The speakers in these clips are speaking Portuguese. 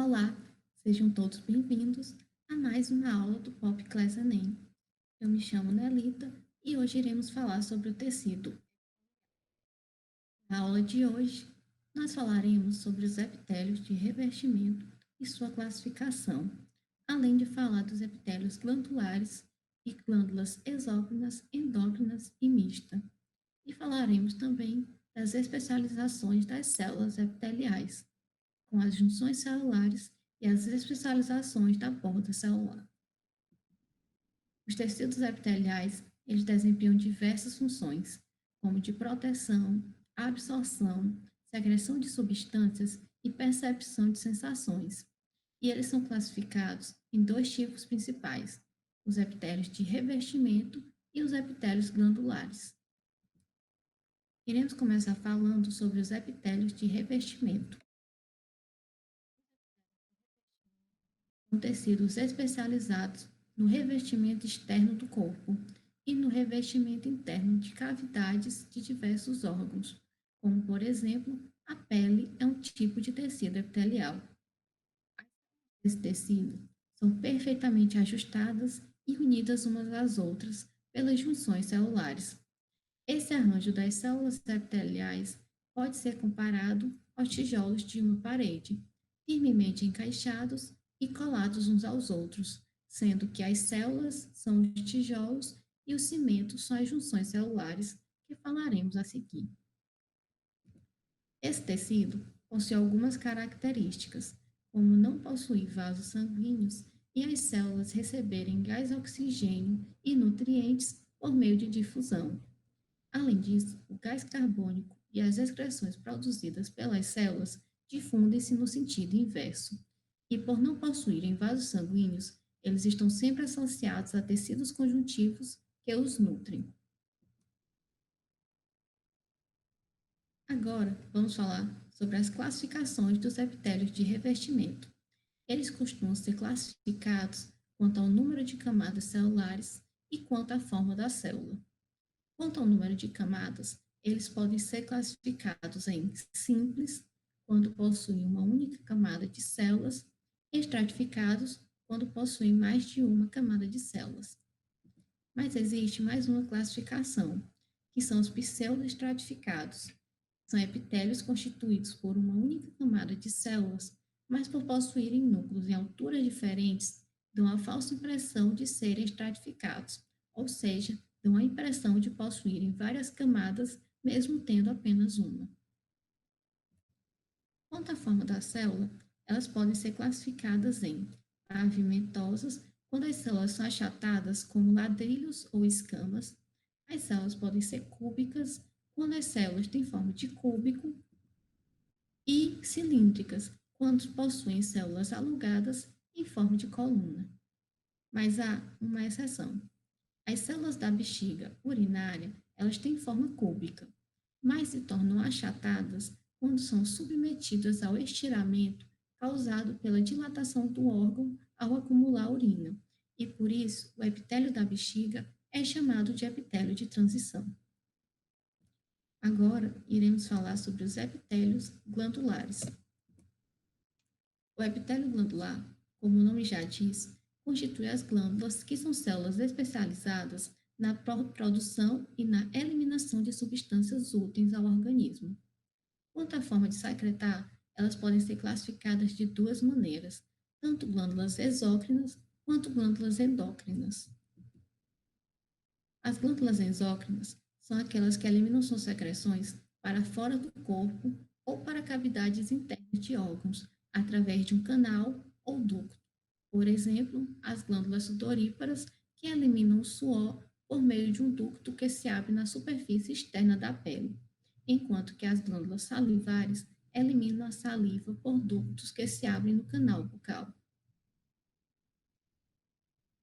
Olá, sejam todos bem-vindos a mais uma aula do Pop Class Enem. Eu me chamo Nelita e hoje iremos falar sobre o tecido. Na aula de hoje, nós falaremos sobre os epitélios de revestimento e sua classificação, além de falar dos epitélios glandulares e glândulas exócrinas, endócrinas e mista. E falaremos também das especializações das células epiteliais, com as junções celulares e as especializações da borda celular. Os tecidos epiteliais, eles desempenham diversas funções, como de proteção, absorção, secreção de substâncias e percepção de sensações. E eles são classificados em dois tipos principais, os epitélios de revestimento e os epitélios glandulares. Iremos começar falando sobre os epitélios de revestimento. São tecidos especializados no revestimento externo do corpo e no revestimento interno de cavidades de diversos órgãos, como, por exemplo, a pele é um tipo de tecido epitelial. Esse tecido são perfeitamente ajustadas e unidas umas às outras pelas junções celulares. Esse arranjo das células epiteliais pode ser comparado aos tijolos de uma parede, firmemente encaixados e colados uns aos outros, sendo que as células são os tijolos e o cimento são as junções celulares, que falaremos a seguir. Esse tecido possui algumas características, como não possuir vasos sanguíneos e as células receberem gás oxigênio e nutrientes por meio de difusão. Além disso, o gás carbônico e as excreções produzidas pelas células difundem-se no sentido inverso, e por não possuírem vasos sanguíneos, eles estão sempre associados a tecidos conjuntivos que os nutrem. Agora, vamos falar sobre as classificações dos epitélios de revestimento. Eles costumam ser classificados quanto ao número de camadas celulares e quanto à forma da célula. Quanto ao número de camadas, eles podem ser classificados em simples, quando possuem uma única camada de células, e estratificados, quando possuem mais de uma camada de células. Mas existe mais uma classificação, que são os pseudoestratificados. São epitélios constituídos por uma única camada de células, mas por possuírem núcleos em alturas diferentes, dão a falsa impressão de serem estratificados, ou seja, dão a impressão de possuírem várias camadas, mesmo tendo apenas uma. Quanto à forma da célula, elas podem ser classificadas em pavimentosas, quando as células são achatadas como ladrilhos ou escamas. As células podem ser cúbicas, quando as células têm forma de cúbico, e cilíndricas, quando possuem células alugadas em forma de coluna. Mas há uma exceção. As células da bexiga urinária, elas têm forma cúbica, mas se tornam achatadas quando são submetidas ao estiramento causado pela dilatação do órgão ao acumular urina, e por isso o epitélio da bexiga é chamado de epitélio de transição. Agora, iremos falar sobre os epitélios glandulares. O epitélio glandular, como o nome já diz, constitui as glândulas, que são células especializadas na produção e na eliminação de substâncias úteis ao organismo. Quanto à forma de secretar, elas podem ser classificadas de duas maneiras, tanto glândulas exócrinas quanto glândulas endócrinas. As glândulas exócrinas são aquelas que eliminam suas secreções para fora do corpo ou para cavidades internas de órgãos, através de um canal ou ducto. Por exemplo, as glândulas sudoríparas, que eliminam o suor por meio de um ducto que se abre na superfície externa da pele, enquanto que as glândulas salivares eliminam a saliva por ductos que se abrem no canal bucal.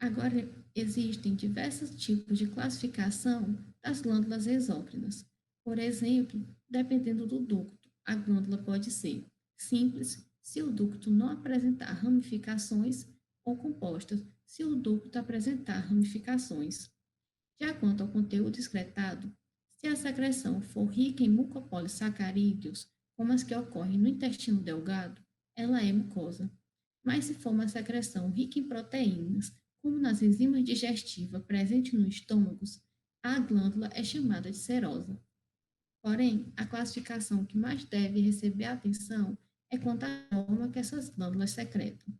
Agora, existem diversos tipos de classificação das glândulas exócrinas. Por exemplo, dependendo do ducto, a glândula pode ser simples, se o ducto não apresentar ramificaçoes, ou compostas, se o ducto apresentar ramificações. Já quanto ao conteúdo excretado, se a secreção for rica em mucopolissacarídeos, como as que ocorrem no intestino delgado, ela é mucosa. Mas se for uma secreção rica em proteínas, como nas enzimas digestivas presentes no estômago, a glândula é chamada de serosa. Porém, a classificação que mais deve receber atenção é quanto à forma que essas glândulas secretam.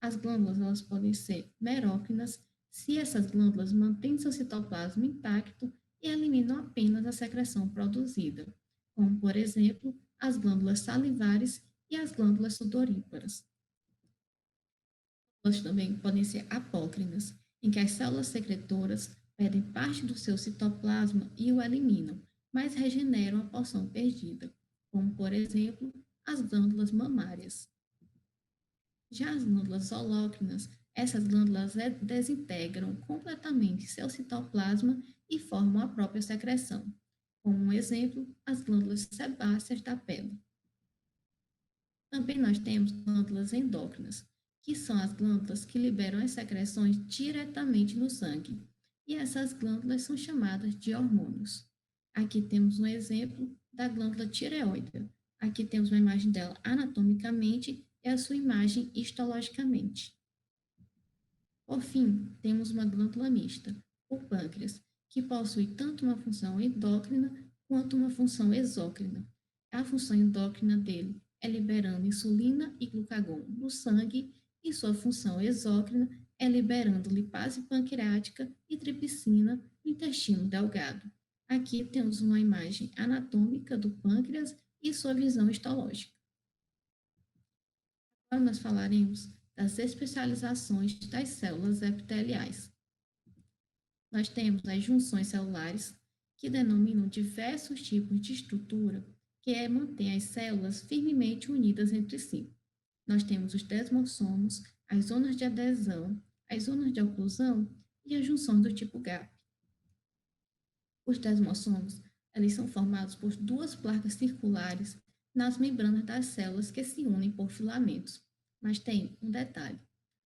As glândulas elas podem ser merócrinas se essas glândulas mantêm seu citoplasma intacto e eliminam apenas a secreção produzida, como, por exemplo, as glândulas salivares e as glândulas sudoríparas. Elas também podem ser apócrinas, em que as células secretoras perdem parte do seu citoplasma e o eliminam, mas regeneram a porção perdida, como, por exemplo, as glândulas mamárias. Já as glândulas holócrinas, essas glândulas desintegram completamente seu citoplasma e formam a própria secreção. Como um exemplo, as glândulas sebáceas da pele. Também nós temos glândulas endócrinas, que são as glândulas que liberam as secreções diretamente no sangue. E essas glândulas são chamadas de hormônios. Aqui temos um exemplo da glândula tireoide. Aqui temos uma imagem dela anatomicamente e a sua imagem histologicamente. Por fim, temos uma glândula mista, o pâncreas, que possui tanto uma função endócrina quanto uma função exócrina. A função endócrina dele é liberando insulina e glucagon no sangue e sua função exócrina é liberando lipase pancreática e tripsina no intestino delgado. Aqui temos uma imagem anatômica do pâncreas e sua visão histológica. Agora nós falaremos das especializações das células epiteliais. Nós temos as junções celulares, que denominam diversos tipos de estrutura que mantém as células firmemente unidas entre si. Nós temos os desmossomos, as zonas de adesão, as zonas de oclusão e as junções do tipo GAP. Os desmossomos, eles são formados por duas placas circulares nas membranas das células que se unem por filamentos. Mas tem um detalhe: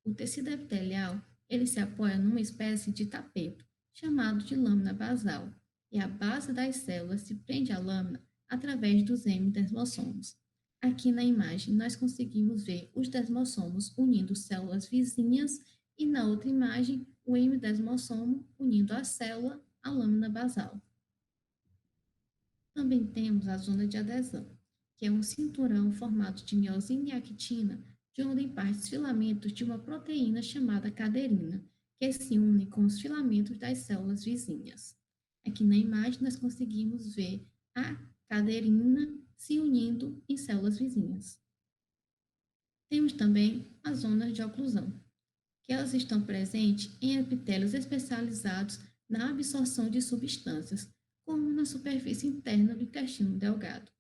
o tecido epitelial ele se apoia numa espécie de tapeto, chamado de lâmina basal, e a base das células se prende à lâmina através dos hemidesmossomos. Aqui na imagem nós conseguimos ver os desmossomos unindo células vizinhas e na outra imagem o hemidesmossomo unindo a célula à lâmina basal. Também temos a zona de adesão, que é um cinturão formado de miosina e actina, de onde partem filamentos de uma proteína chamada caderina, que se une com os filamentos das células vizinhas. Aqui na imagem nós conseguimos ver a caderina se unindo em células vizinhas. Temos também as zonas de oclusão, que elas estão presentes em epitélios especializados na absorção de substâncias, como na superfície interna do intestino delgado.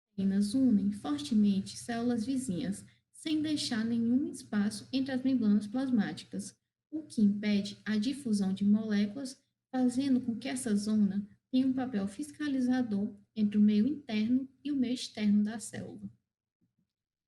Proteínas unem fortemente células vizinhas, sem deixar nenhum espaço entre as membranas plasmáticas, o que impede a difusão de moléculas, fazendo com que essa zona tenha um papel fiscalizador entre o meio interno e o meio externo da célula.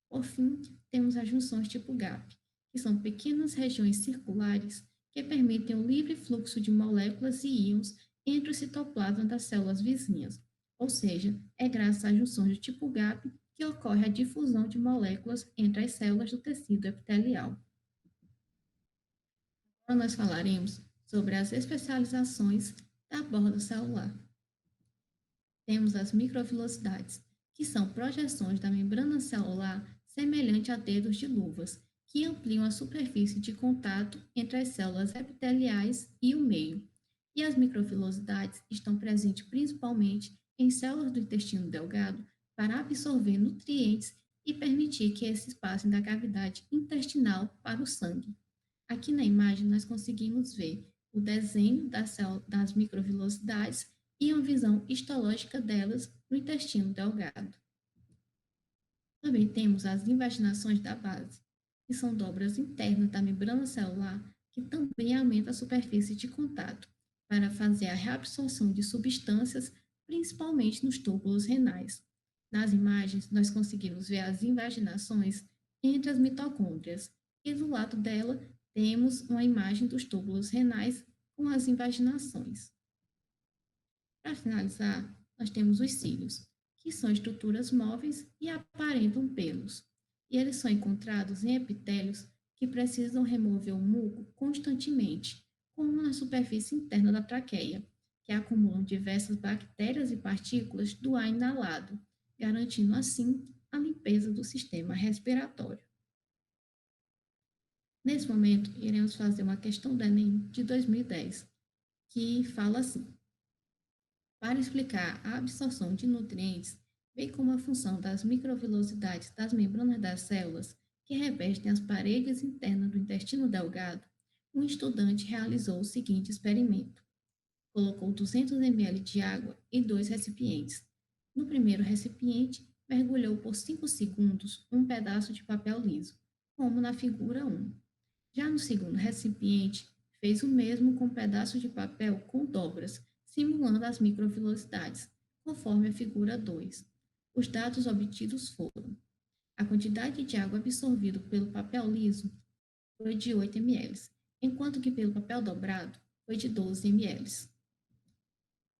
Por fim, temos as junções tipo GAP, que são pequenas regiões circulares que permitem o livre fluxo de moléculas e íons entre o citoplasma das células vizinhas, ou seja, é graças às junções do tipo GAP que ocorre a difusão de moléculas entre as células do tecido epitelial. Agora nós falaremos sobre as especializações da borda celular. Temos as microvilosidades, que são projeções da membrana celular semelhante a dedos de luvas, que ampliam a superfície de contato entre as células epiteliais e o meio. E as microvilosidades estão presentes principalmente em células do intestino delgado para absorver nutrientes e permitir que esses passem da cavidade intestinal para o sangue. Aqui na imagem nós conseguimos ver o desenho das microvilosidades e uma visão histológica delas no intestino delgado. Também temos as invaginações da base, que são dobras internas da membrana celular que também aumentam a superfície de contato para fazer a reabsorção de substâncias, principalmente nos túbulos renais. Nas imagens, nós conseguimos ver as invaginações entre as mitocôndrias e do lado dela temos uma imagem dos túbulos renais com as invaginações. Para finalizar, nós temos os cílios, que são estruturas móveis e aparentam pelos. e eles são encontrados em epitélios que precisam remover o muco constantemente, como na superfície interna da traqueia, que acumulam diversas bactérias e partículas do ar inalado, garantindo assim a limpeza do sistema respiratório. Nesse momento, iremos fazer uma questão do Enem de 2010, que fala assim: para explicar a absorção de nutrientes, bem como a função das microvilosidades das membranas das células que revestem as paredes internas do intestino delgado, um estudante realizou o seguinte experimento. Colocou 200 ml de água em dois recipientes. No primeiro recipiente, mergulhou por 5 segundos um pedaço de papel liso, como na figura 1. Já no segundo recipiente, fez o mesmo com um pedaço de papel com dobras, simulando as microvelocidades, conforme a figura 2. Os dados obtidos foram: a quantidade de água absorvida pelo papel liso foi de 8 ml, enquanto que pelo papel dobrado foi de 12 ml.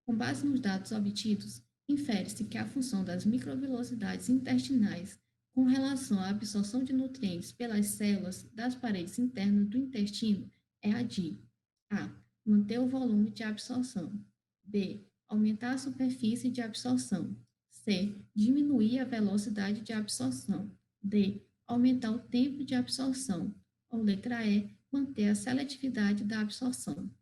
Com base nos dados obtidos, infere-se que a função das microvelocidades intestinais com relação à absorção de nutrientes pelas células das paredes internas do intestino é a de a. Manter o volume de absorção. B. Aumentar a superfície de absorção. C. Diminuir a velocidade de absorção. D. Aumentar o tempo de absorção. Ou letra E. Manter a seletividade da absorção.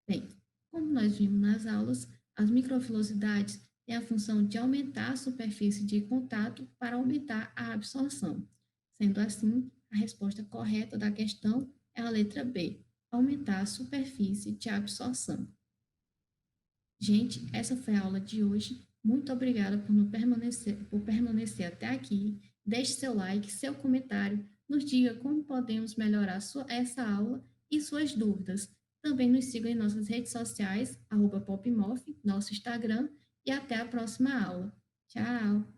Bem, como nós vimos nas aulas, as microvilosidades têm a função de aumentar a superfície de contato para aumentar a absorção. Sendo assim, a resposta correta da questão é a letra B, aumentar a superfície de absorção. Gente, essa foi a aula de hoje. Muito obrigada por permanecer até aqui. Deixe seu like, seu comentário, nos diga como podemos melhorar essa aula e suas dúvidas. Também nos siga em nossas redes sociais, @popmof, nosso Instagram, e até a próxima aula. Tchau!